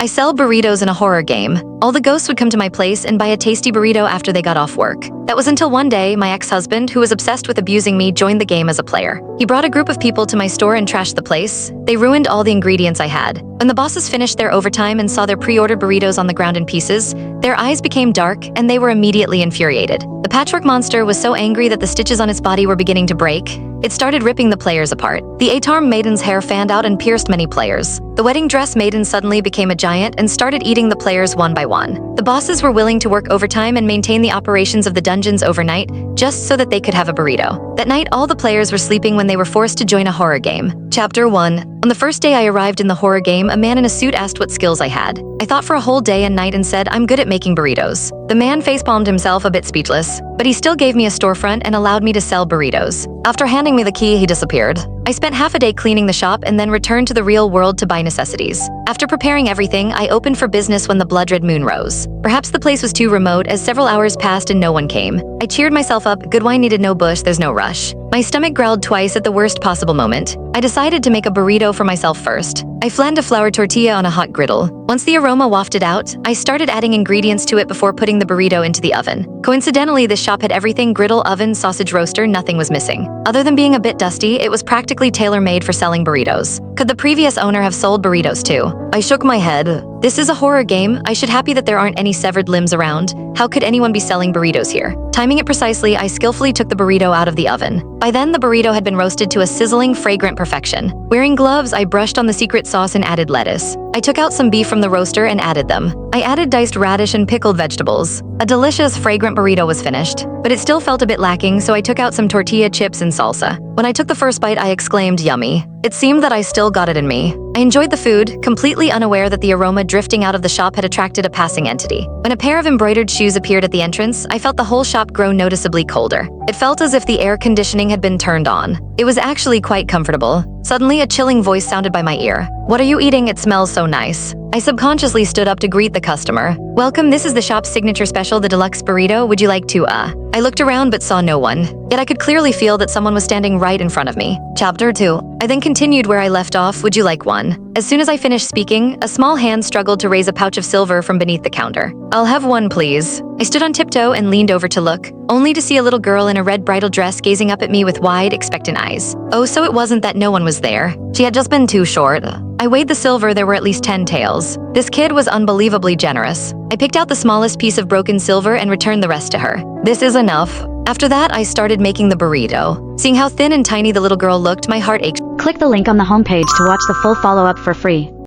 I sell burritos in a horror game. All the ghosts would come to my place and buy a tasty burrito after they got off work. That was until one day, my ex-husband, who was obsessed with abusing me, joined the game as a player. He brought a group of people to my store and trashed the place. They ruined all the ingredients I had. When the bosses finished their overtime and saw their pre-ordered burritos on the ground in pieces, their eyes became dark and they were immediately infuriated. The patchwork monster was so angry that the stitches on its body were beginning to break. It started ripping the players apart. The Atarm maiden's hair fanned out and pierced many players. The wedding dress maiden suddenly became a giant and started eating the players one by one. The bosses were willing to work overtime and maintain the operations of the dungeons overnight, just so that they could have a burrito. That night, all the players were sleeping when they were forced to join a horror game. Chapter 1. On the first day I arrived in the horror game, a man in a suit asked what skills I had. I thought for a whole day and night and said, I'm good at making burritos. The man facepalmed himself, a bit speechless, but he still gave me a storefront and allowed me to sell burritos. After handing me the key, he disappeared. I spent half a day cleaning the shop and then returned to the real world to buy necessities. After preparing everything, I opened for business when the blood-red moon rose. Perhaps the place was too remote as several hours passed and no one came. I cheered myself up, good wine needed no bush, there's no rush. My stomach growled twice at the worst possible moment. I decided to make a burrito for myself first. I flanned a flour tortilla on a hot griddle. Once the aroma wafted out, I started adding ingredients to it before putting the burrito into the oven. Coincidentally, this shop had everything: griddle, oven, sausage roaster, nothing was missing. Other than being a bit dusty, it was practically tailor-made for selling burritos. Could the previous owner have sold burritos too? I shook my head. This is a horror game. I should happy that there aren't any severed limbs around. How could anyone be selling burritos here? Timing it precisely, I skillfully took the burrito out of the oven. By then, the burrito had been roasted to a sizzling, fragrant perfection. Wearing gloves, I brushed on the secret sauce and added lettuce. I took out some beef from the roaster and added them. I added diced radish and pickled vegetables. A delicious, fragrant burrito was finished, but it still felt a bit lacking, so I took out some tortilla chips and salsa. When I took the first bite, I exclaimed, yummy. It seemed that I still got it in me. I enjoyed the food, completely unaware that the aroma drifting out of the shop had attracted a passing entity. When a pair of embroidered shoes appeared at the entrance, I felt the whole shop grow noticeably colder. It felt as if the air conditioning had been turned on. It was actually quite comfortable. Suddenly, a chilling voice sounded by my ear. What are you eating? It smells so nice. I subconsciously stood up to greet the customer. Welcome, this is the shop's signature special, the deluxe burrito. Would you like to, I looked around but saw no one. Yet I could clearly feel that someone was standing right in front of me. Chapter 2. I then continued where I left off. Would you like one? As soon as I finished speaking, a small hand struggled to raise a pouch of silver from beneath the counter. I'll have one, please. I stood on tiptoe and leaned over to look, only to see a little girl in a red bridal dress gazing up at me with wide, expectant eyes. Oh, so it wasn't that no one was there. She had just been too short. I weighed the silver, there were at least 10 taels. This kid was unbelievably generous. I picked out the smallest piece of broken silver and returned the rest to her. This is enough. After that, I started making the burrito. Seeing how thin and tiny the little girl looked, my heart ached. Click the link on the homepage to watch the full follow-up for free.